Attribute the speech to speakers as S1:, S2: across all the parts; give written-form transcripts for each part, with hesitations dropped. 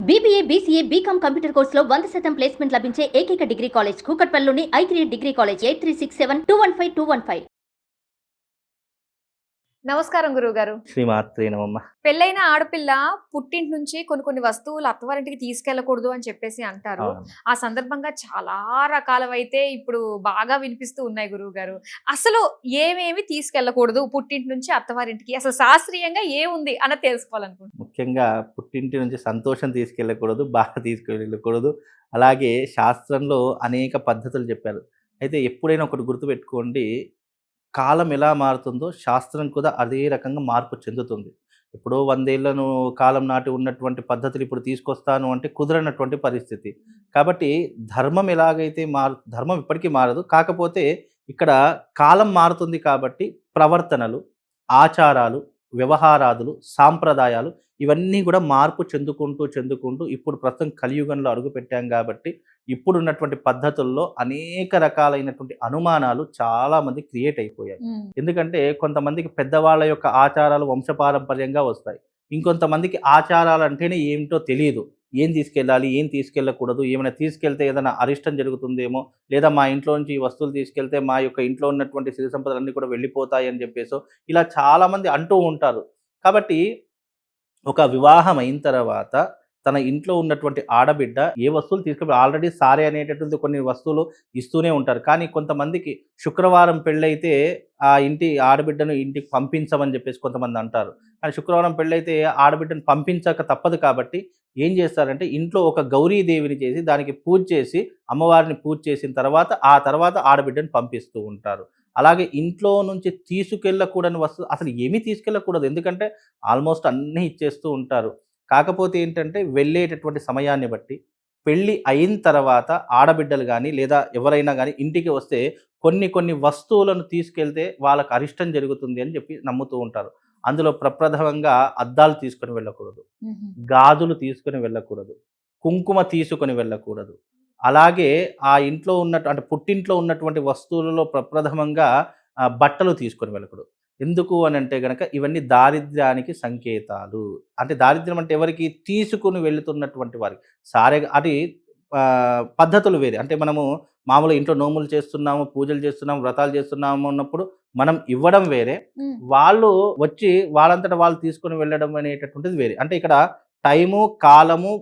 S1: BBA, BCA, BCom computer కోర్సులో 100% placement లభించే ఏకైక డిగ్రీ కాలేజ్ కూకట్పల్లిలోని ఐ3 డిగ్రీ కాలేజ్ 8367215215.
S2: నమస్కారం గురువుగారు.
S3: శ్రీమాత్రే నమః.
S2: పెళ్ళైన ఆడపిల్ల పుట్టింటి నుంచి కొన్ని వస్తువులు అత్తవారింటికి తీసుకెళ్ళకూడదు అని చెప్పేసి అంటారు.
S3: అవును.
S2: ఆ సందర్భంగా చాలా రకాలవైతే ఇప్పుడు బాగా వినిపిస్తూ ఉన్నాయి గురువుగారు. అసలు ఏమేమి తీసుకెళ్ళకూడదు పుట్టింటి నుంచి అత్తవారింటికి? అసలు శాస్త్రీయంగా ఏముంది అన్నది తెలుసుకోవాలనుకుంటున్నాను.
S3: ముఖ్యంగా పుట్టింటి నుంచి సంతోషం తీసుకెళ్ళకూడదు, బాధ తీసుకెళ్ళకూడదు. అలాగే శాస్త్రంలో అనేక పద్ధతులు చెప్పారు. అయితే ఎప్పుడైనా ఒకటి గుర్తుపెట్టుకోండి, కాలం ఎలా మారుతుందో శాస్త్రం కూడా అదే రకంగా మార్పు చెందుతుంది. ఎప్పుడో 100 ఏళ్లను కాలం నాటి ఉన్నటువంటి పద్ధతులు ఇప్పుడు తీసుకొస్తాను అంటే కుదరనటువంటి పరిస్థితి. కాబట్టి ధర్మం ఎలాగైతే ధర్మం ఇప్పటికీ మారదు. కాకపోతే ఇక్కడ కాలం మారుతుంది కాబట్టి ప్రవర్తనలు, ఆచారాలు, వ్యవహారాదులు, సాంప్రదాయాలు ఇవన్నీ కూడా మార్పు చెందుకుంటూ ఇప్పుడు ప్రస్తుతం కలియుగంలో అడుగుపెట్టాం కాబట్టి ఇప్పుడున్నటువంటి పద్ధతుల్లో అనేక రకాలైనటువంటి అనుమానాలు చాలామంది క్రియేట్ అయిపోయాయి. ఎందుకంటే కొంతమందికి పెద్దవాళ్ళ యొక్క ఆచారాలు వంశపారంపర్యంగా వస్తాయి. ఇంకొంతమందికి ఆచారాలు అంటేనే ఏమిటో తెలియదు. ఏం తీసుకెళ్ళాలి, ఏం తీసుకెళ్ళకూడదు, ఏమైనా తీసుకెళ్తే ఏదైనా అరిష్టం జరుగుతుందేమో, లేదా మా ఇంట్లో నుంచి ఈ వస్తువులు తీసుకెళ్తే మా యొక్క ఇంట్లో ఉన్నటువంటి సిరి సంపదలన్నీ కూడా వెళ్ళిపోతాయి అని చెప్పేసో ఇలా చాలామంది అంటూ ఉంటారు. కాబట్టి ఒక వివాహం అయిన తర్వాత తన ఇంట్లో ఉన్నటువంటి ఆడబిడ్డ ఏ వస్తువులు తీసుకెళ్ళి ఆల్రెడీ సారే అనేటటువంటి కొన్ని వస్తువులు ఇస్తూనే ఉంటారు. కానీ కొంతమందికి శుక్రవారం పెళ్ళైతే ఆ ఇంటి ఆడబిడ్డను ఇంటికి పంపించమని చెప్పేసి కొంతమంది అంటారు. కానీ శుక్రవారం పెళ్ళైతే ఆడబిడ్డను పంపించక తప్పదు కాబట్టి ఏం చేస్తారంటే ఇంట్లో ఒక గౌరీదేవిని చేసి దానికి పూజ చేసి అమ్మవారిని పూజ చేసిన తర్వాత ఆ తర్వాత ఆడబిడ్డను పంపిస్తూ ఉంటారు. అలాగే ఇంట్లో నుంచి తీసుకెళ్ళకూడని వస్తువు అసలు ఏమీ తీసుకెళ్ళకూడదు. ఎందుకంటే ఆల్మోస్ట్ అన్నీ ఇచ్చేస్తూ ఉంటారు. కాకపోతే ఏంటంటే వెళ్ళేటటువంటి సమయాన్ని బట్టి పెళ్ళి అయిన తర్వాత ఆడబిడ్డలు గానీ లేదా ఎవరైనా గానీ ఇంటికి వస్తే కొన్ని వస్తువులను తీసుకెళ్తే వాళ్ళకి అరిష్టం జరుగుతుంది అని చెప్పి నమ్ముతూ ఉంటారు. అందులో ప్రప్రథమంగా అద్దాలు తీసుకొని వెళ్ళకూడదు, గాజులు తీసుకొని వెళ్ళకూడదు, కుంకుమ తీసుకొని వెళ్ళకూడదు. అలాగే ఆ ఇంట్లో అంటే పుట్టింట్లో ఉన్నటువంటి వస్తువులలో ప్రప్రథమంగా బట్టలు తీసుకొని వెళ్ళకూడదు. ఎందుకు అనంటే గనక ఇవన్నీ దారిద్ర్యానికి సంకేతాలు. అంటే దారిద్ర్యం అంటే ఎవరికి? తీసుకొని వెళుతున్నటువంటి వారికి. అది పద్ధతులు వేరే. అంటే మనము మామూలుగా ఇంట్లో నోములు చేస్తున్నాము, పూజలు చేస్తున్నాము, వ్రతాలు చేస్తున్నాము అన్నప్పుడు మనం ఇవ్వడం వేరే. వాళ్ళు వచ్చి వాళ్ళంతట వాళ్ళు తీసుకొని వెళ్ళడం అనేటటువంటిది వేరే. అంటే ఇక్కడ టైము, కాలము,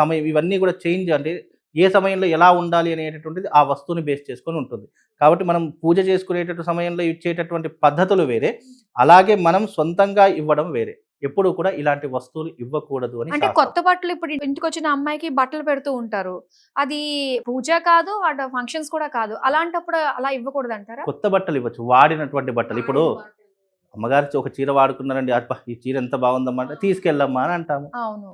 S3: సమయం ఇవన్నీ కూడా చేంజ్ అంటే ఏ సమయంలో ఎలా ఉండాలి అనేటటువంటిది ఆ వస్తువుని బేస్ చేసుకొని ఉంటుంది. కాబట్టి మనం పూజ చేసుకునేటటువంటి సమయంలో ఇచ్చేటటువంటి పద్ధతులు వేరే. అలాగే మనం సొంతంగా ఇవ్వడం వేరే. ఎప్పుడు కూడా ఇలాంటి వస్తువులు ఇవ్వకూడదు అని
S2: అంటే కొత్త బట్టలు ఇప్పుడు ఇంటికొచ్చిన అమ్మాయికి బట్టలు పెడుతూ ఉంటారు. అది పూజ కాదు, అటు ఫంక్షన్స్ కూడా కాదు. అలాంటప్పుడు అలా ఇవ్వకూడదంటారా?
S3: కొత్త బట్టలు ఇవ్వచ్చు. వాడినటువంటి బట్టలు. ఇప్పుడు అమ్మగారు ఒక చీర వాడుకున్నారండి, అబ్బా ఈ చీర ఎంత బాగుందమ్మా అంటే తీసుకెళ్ళమ్మా అని అంటాము.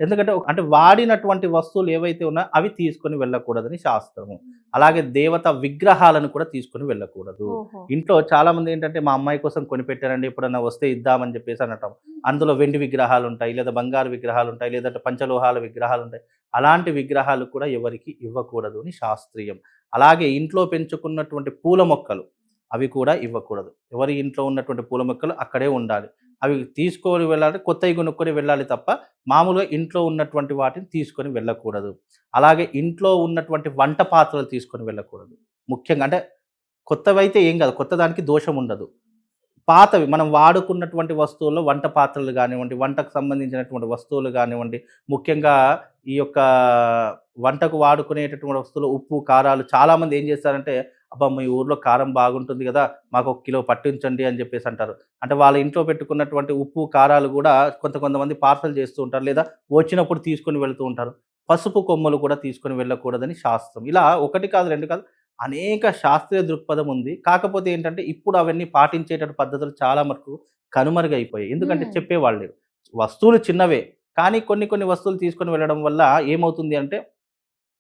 S3: ఎందుకంటే అంటే వాడినటువంటి వస్తువులు ఏవైతే ఉన్నాయో అవి తీసుకొని వెళ్ళకూడదని శాస్త్రము. అలాగే దేవత విగ్రహాలను కూడా తీసుకొని వెళ్ళకూడదు. ఇంట్లో చాలా మంది ఏంటంటే మా అమ్మాయి కోసం కొనిపెట్టారండి, ఎప్పుడన్నా వస్తే ఇద్దామని చెప్పేసి అనటం. అందులో వెండి విగ్రహాలు ఉంటాయి, లేదా బంగారు విగ్రహాలు ఉంటాయి, లేదంటే పంచలోహాల విగ్రహాలు ఉంటాయి. అలాంటి విగ్రహాలు కూడా ఎవరికి ఇవ్వకూడదు అని శాస్త్రీయం. అలాగే ఇంట్లో పెంచుకున్నటువంటి పూల మొక్కలు అవి కూడా ఇవ్వకూడదు. ఎవరి ఇంట్లో ఉన్నటువంటి పూల మొక్కలు అక్కడే ఉండాలి. అవి తీసుకొని వెళ్ళాలి, కొత్తవి కొనుక్కొని వెళ్ళాలి తప్ప మామూలుగా ఇంట్లో ఉన్నటువంటి వాటిని తీసుకొని వెళ్ళకూడదు. అలాగే ఇంట్లో ఉన్నటువంటి వంట పాత్రలు తీసుకొని వెళ్ళకూడదు. ముఖ్యంగా అంటే కొత్తవైతే ఏం కాదు, కొత్త దానికి దోషం ఉండదు. పాతవి మనం వాడుకున్నటువంటి వస్తువుల్లో వంట పాత్రలు కానివ్వండి, వంటకు సంబంధించినటువంటి వస్తువులు కానివ్వండి, ముఖ్యంగా ఈ యొక్క వంటకు వాడుకునేటటువంటి వస్తువులు ఉప్పు, కారాలు చాలామంది ఏం చేస్తారంటే అబ్బా మీ ఊర్లో కారం బాగుంటుంది కదా, మాకు 1 కిలో పట్టించండి అని చెప్పేసి అంటారు. అంటే వాళ్ళ ఇంట్లో పెట్టుకున్నటువంటి ఉప్పు, కారాలు కూడా కొంతమంది పార్సల్ చేస్తూ ఉంటారు, లేదా వచ్చినప్పుడు తీసుకొని వెళ్తూ ఉంటారు. పసుపు కొమ్మలు కూడా తీసుకొని వెళ్ళకూడదని శాస్త్రం. ఇలా ఒకటి కాదు, 2 కాదు, అనేక శాస్త్రీయ దృక్పథం ఉంది. కాకపోతే ఏంటంటే ఇప్పుడు అవన్నీ పాటించేటటువంటి పద్ధతులు చాలా మటుకు కనుమరుగైపోయాయి. ఎందుకంటే చెప్పేవాళ్ళు లేరు. వస్తువులు చిన్నవే, కానీ కొన్ని వస్తువులు తీసుకొని వెళ్ళడం వల్ల ఏమవుతుంది అంటే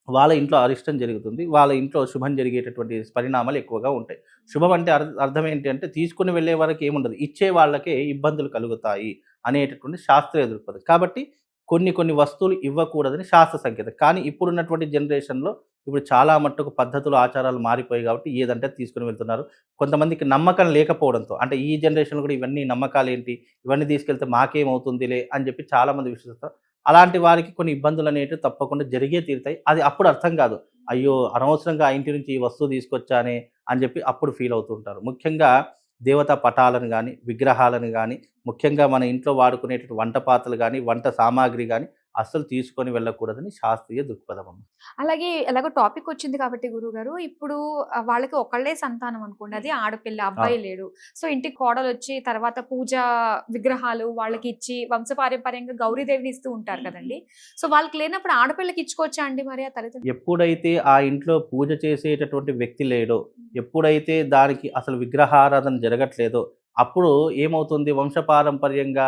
S3: వాళ్ళ ఇంట్లో అరిష్టం జరుగుతుంది. వాళ్ళ ఇంట్లో శుభం జరిగేటటువంటి పరిణామాలు ఎక్కువగా ఉంటాయి. శుభం అంటే అర్థం ఏంటి అంటే తీసుకొని వెళ్ళే వరకు ఏముండదు, ఇచ్చే వాళ్ళకే ఇబ్బందులు కలుగుతాయి అనేటటువంటి శాస్త్రీయ దృక్పథం. కాబట్టి కొన్ని వస్తువులు ఇవ్వకూడదని శాస్త్ర సంకేతం. కానీ ఇప్పుడున్నటువంటి జనరేషన్‌లో ఇప్పుడు చాలా మట్టుకు పద్ధతులు, ఆచారాలు మారిపోయాయి కాబట్టి ఏదంటే తీసుకొని వెళ్తున్నారు. కొంతమందికి నమ్మకం లేకపోవడంతో అంటే ఈ జనరేషన్‌లో కూడా ఇవన్నీ నమ్మకాలేంటి, ఇవన్నీ తీసుకెళ్తే మాకేమవుతుందిలే అని చెప్పి చాలామంది విశ్వసిస్తారు. అలాంటి వారికి కొన్ని ఇబ్బందులు అనేటివి తప్పకుండా జరిగే తీరుతాయి. అది అప్పుడు అర్థం కాదు. అయ్యో! అనవసరంగా ఆ ఇంటి నుంచి ఈ వస్తువు తీసుకొచ్చానే అని చెప్పి అప్పుడు ఫీల్ అవుతూ ఉంటారు. ముఖ్యంగా దేవతా పటాలను గానీ, విగ్రహాలను గానీ, ముఖ్యంగా మన ఇంట్లో వాడుకునేటువంటి వంట పాత్రలు గానీ, వంట సామాగ్రి గానీ అస్సలు తీసుకొని వెళ్ళకూడదని శాస్త్రీయ దృక్పథం అమ్మ.
S2: అలాగే ఎలాగో టాపిక్ వచ్చింది కాబట్టి గురువుగారు, ఇప్పుడు వాళ్ళకి ఒకళ్ళే సంతానం అనుకోండి. అది ఆడపిల్ల, అబ్బాయి
S3: అవును.
S2: లేడు. సో ఇంటికి కోడలొచ్చి తర్వాత పూజా విగ్రహాలు వాళ్ళకి ఇచ్చి వంశపారంపర్యంగా గౌరీదేవిని ఇస్తూ ఉంటారు కదండీ! సో వాళ్ళకి లేనప్పుడు ఆడపిల్లకి ఇచ్చుకోవచ్చా అండి మరి ఆ తల్లిదండ్రులు?
S3: ఎప్పుడైతే ఆ ఇంట్లో పూజ చేసేటటువంటి వ్యక్తి లేడో, ఎప్పుడైతే దానికి అసలు విగ్రహారాధన జరగట్లేదో, అప్పుడు ఏమవుతుంది వంశపారంపర్యంగా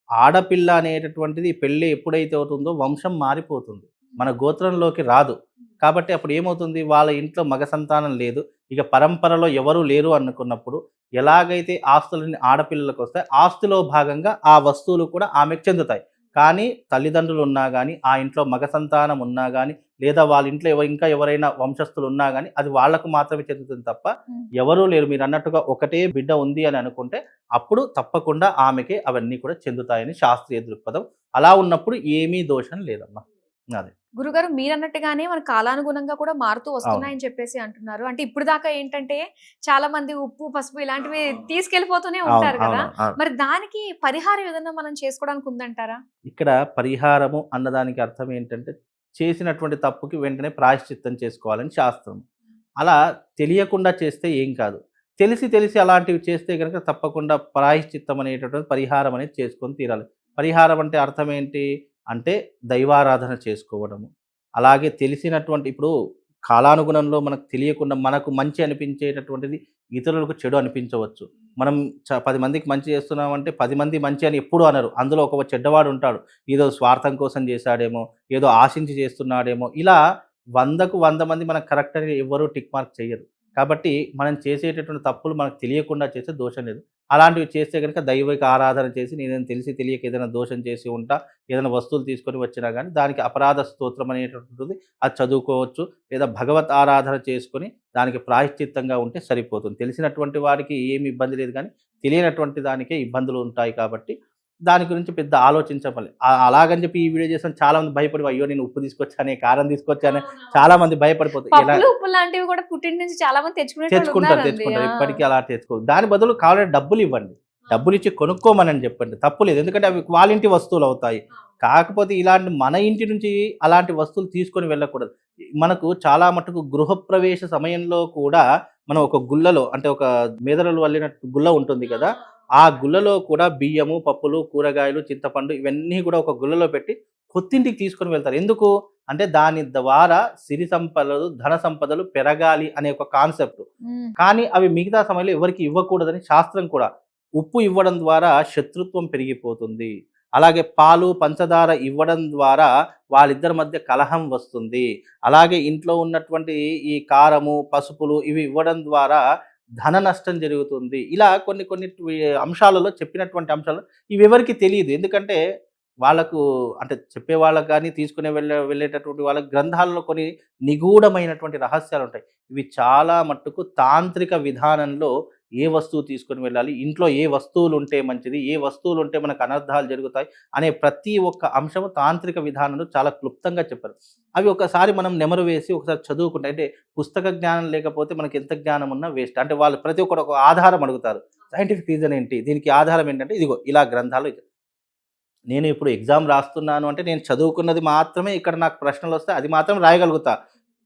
S3: ఆడపిల్ల అనేటటువంటిది పెళ్లి ఎప్పుడైతే అవుతుందో వంశం మారిపోతుంది. మన గోత్రంలోకి రాదు. కాబట్టి అప్పుడు ఏమవుతుంది వాళ్ళ ఇంట్లో మగ సంతానం లేదు. ఇక పరంపరలో ఎవరు లేరు అనుకున్నప్పుడు ఎలాగైతే ఆస్తులని ఆడపిల్లలకు వస్తాయి, ఆస్తిలో భాగంగా ఆ వస్తువులు కూడా ఆమెకు చెందుతాయి. కానీ తల్లిదండ్రులు ఉన్నా గానీ, ఆ ఇంట్లో మగ సంతానం ఉన్నా గానీ, లేదా వాళ్ళ ఇంట్లో ఇంకా ఎవరైనా వంశస్థులు ఉన్నా గానీ, అది వాళ్ళకు మాత్రమే చెందుతుంది తప్ప ఎవరూ లేరు. మీరన్నట్టుగా ఒకటే బిడ్డ ఉంది అని అనుకుంటే, అప్పుడు తప్పకుండా ఆమెకే అవన్నీ కూడా చెందుతాయని శాస్త్రీయ దృక్పథం. అలా ఉన్నప్పుడు ఏమీ దోషం లేదమ్మా. అది.
S2: గురుగారు మీరన్నట్టుగానే మన కాలానుగుణంగా కూడా మారుతూ
S3: అవును.
S2: వస్తున్నాయని చెప్పేసి అంటున్నారు. అంటే ఇప్పుడు దాకా ఏంటంటే చాలా మంది ఉప్పు, పసుపు ఇలాంటివి తీసుకెళ్ళిపోతూనే
S3: అవును.
S2: ఉంటారు కదా!
S3: అవును. అవును.
S2: మరి దానికి పరిహారం ఏదన్నా మనం చేసుకోవడానికి ఉందంటారా?
S3: ఇక్కడ పరిహారము అన్నదానికి అర్థం ఏంటంటే, చేసినటువంటి తప్పుకి వెంటనే ప్రాయశ్చిత్తం చేసుకోవాలని శాస్త్రం. అలా తెలియకుండా చేస్తే ఏం కాదు. తెలిసి తెలిసి అలాంటివి చేస్తే గనక తప్పకుండా ప్రాయశ్చిత్తం అనేటటువంటి పరిహారం అనేది చేసుకొని తీరాలి. పరిహారం అంటే అర్థం ఏంటి? అంటే దైవారాధన చేసుకోవడము. అలాగే తెలిసినటువంటి ఇప్పుడు కాలానుగుణంలో మనకు తెలియకుండా మనకు మంచి అనిపించేటటువంటిది ఇతరులకు చెడు అనిపించవచ్చు. మనం 10 మందికి మంచి చేస్తున్నామంటే 10 మంది మంచి అని ఎప్పుడూ అనరు. అందులో ఒక చెడ్డవాడు ఉంటాడు. ఏదో స్వార్థం కోసం చేశాడేమో, ఏదో ఆశించి చేస్తున్నాడేమో, ఇలా 100కు 100 మంది మనకు కరెక్ట్ అని ఎవ్వరూ టిక్ మార్క్ చెయ్యరు. కాబట్టి మనం చేసేటటువంటి తప్పులు మనకు తెలియకుండా చేస్తే దోషం లేదు. అలాంటివి చేస్తే గనుక దైవిక ఆరాధన చేసి నేనేదో తెలిసి తెలియక ఏదైనా దోషం చేసి ఉంటా, ఏదైనా వస్తువులు తీసుకొని వచ్చినా గానీ దానికి అపరాధ స్తోత్రం అనేటటువంటిది అది చదువుకోవచ్చు. లేదా భగవత్ ఆరాధన చేసుకొని దానికి ప్రాయశ్చిత్తంగా ఉంటే సరిపోతుంది. తెలిసినటువంటి వారికి ఏమి ఇబ్బంది లేదు గానీ, తెలియనటువంటి దానికే ఇబ్బందులు ఉంటాయి కాబట్టి దాని గురించి పెద్ద ఆలోచించమలే. అలాగని చెప్పి ఈ వీడియో చేసాను చాలా మంది భయపడి అయ్యో! నేను ఉప్పు తీసుకొచ్చానే, కారం తీసుకొచ్చానే చాలా మంది భయపడిపోతారు. ఎలా
S2: పప్పులు, ఉప్పులు లాంటివి కూడా పుట్టింటి నుంచి చాలా మంది తెచ్చుకునేటోళ్ళు
S3: తెచ్చుకుంటారు.
S2: ఉన్నారండి. ఆ!
S3: ఇప్పటికీ అలా తెచ్చుకోరు. దాని బదులు కావాలంటే డబ్బులివ్వండి. డబ్బులిచ్చి కొనుక్కోమనని చెప్పండి. తప్పు లేదు. ఎందుకంటే అవి వాళ్ళ ఇంటి వస్తువులవుతాయి. కాకపోతే ఇలాంటి మన ఇంటి నుంచి అలాంటి వస్తువులు తీసుకొని వెళ్ళకూడదు. మనకు చాలా మటుకు గృహప్రవేశ సమయంలో కూడా మనం ఒక గుల్లలో అంటే ఒక మేదరలు వల్లినట్టు గుల్ల ఉంటుంది కదా! ఆ గుల్లలో కూడా బియ్యము, పప్పులు, కూరగాయలు, చింతపండు ఇవన్నీ కూడా ఒక గుల్లలో పెట్టి కొత్తింటికి తీసుకొని వెళ్తారు. ఎందుకు? అంటే దాని ద్వారా సిరి సంపదలు, ధన సంపదలు పెరగాలి అనే ఒక కాన్సెప్ట్.
S2: హ్మ్.
S3: కానీ అవి మిగతా సమయంలో ఎవరికీ ఇవ్వకూడదని శాస్త్రం కూడా. ఉప్పు ఇవ్వడం ద్వారా శత్రుత్వం పెరిగిపోతుంది. అలాగే పాలు, పంచదార ఇవ్వడం ద్వారా వాళ్ళిద్దరి మధ్య కలహం వస్తుంది. అలాగే ఇంట్లో ఉన్నటువంటి ఈ కారము, పసుపులు ఇవి ఇవ్వడం ద్వారా ధన నష్టం జరుగుతుంది. ఇలా కొన్ని కొన్ని అంశాలలో చెప్పినటువంటి అంశాలు ఇవెవరికీ తెలీదు. ఎందుకంటే వాళ్ళకు అంటే చెప్పేవాళ్ళకి గానీ, తీసుకునే వెళ్ళేటటువంటి వాళ్ళకి గ్రంథాలలో కొన్ని నిగూఢమైనటువంటి రహస్యాలుంటాయి. ఇవి చాలా మట్టుకు తాంత్రిక విధానంలో ఏ వస్తువు తీసుకొని వెళ్ళాలి, ఇంట్లో ఏ వస్తువులుంటే మంచిది, ఏ వస్తువులుంటే మనకు అనర్థాలు జరుగుతాయి అనే ప్రతి ఒక్క అంశము తాంత్రిక విధానంలో చాలా క్లుప్తంగా చెప్పారు. అవి ఒకసారి మనం నెమరు వేసి ఒకసారి చదువుకుంటే అంటే పుస్తక జ్ఞానం లేకపోతే మనకి ఎంత జ్ఞానం ఉన్నా వేస్ట్. అంటే వాళ్ళు ప్రతి ఒక్కరు ఒక ఆధారం అడుగుతారు. సైంటిఫిక్ రీజన్ ఏంటి? దీనికి ఆధారం ఏంటంటే ఇదిగో ఇలా గ్రంథాలు నేను ఇప్పుడు ఎగ్జామ్ రాస్తున్నాను అంటే నేను చదువుకున్నది మాత్రమే ఇక్కడ నాకు ప్రశ్నలొస్తాయి. అది మాత్రం రాయగలుగుతా.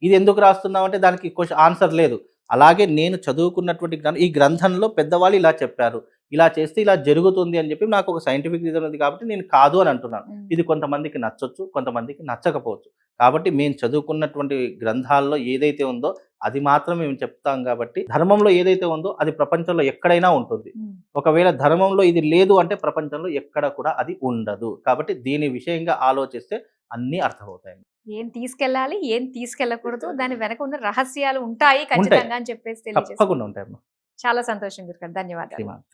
S3: ఇది ఎందుకు రాస్తున్నావంటే దానికి ఆన్సర్ లేదు. అలాగే నేను చదువుకున్నటువంటి ఈ గ్రంథంలో పెద్దవాళ్ళు ఇలా చెప్పారు. ఇలా చేస్తే ఇలా జరుగుతుంది అని చెప్పి నాకు ఒక సైంటిఫిక్ రీజన్ ఉంది కాబట్టి నేను కాదు అని అంటున్నాను.
S2: హ్మ్.
S3: ఇది కొంతమందికి నచ్చొచ్చు, కొంతమందికి నచ్చకపోవచ్చు. కాబట్టి మేము చదువుకున్నటువంటి గ్రంథాల్లో ఏదైతే ఉందో అది మాత్రమే మేము చెప్తాం కాబట్టి ధర్మంలో ఏదైతే ఉందో అది ప్రపంచంలో ఎక్కడైనా ఉంటుంది.
S2: హ్మ్.
S3: ఒకవేళ ధర్మంలో ఇది లేదు అంటే ప్రపంచంలో ఎక్కడ కూడా అది ఉండదు. కాబట్టి దీని విషయంగా ఆలోచిస్తే అన్నీ అర్థమవుతాయండి.
S2: ఏం తీసుకెళ్ళాలి, ఏం తీసుకెళ్ళకూడదు, దాని వెనక ఉన్న రహస్యాలు ఉంటాయి
S3: ఉంటాయి.
S2: ఖచ్చితంగా అని చెప్పేసి తెలియజేశారు.
S3: తప్పకుండా ఉంటాయమ్మా.
S2: చాలా సంతోషం గురుగారు. ధన్యవాదాలు.
S3: శ్రీమాన్.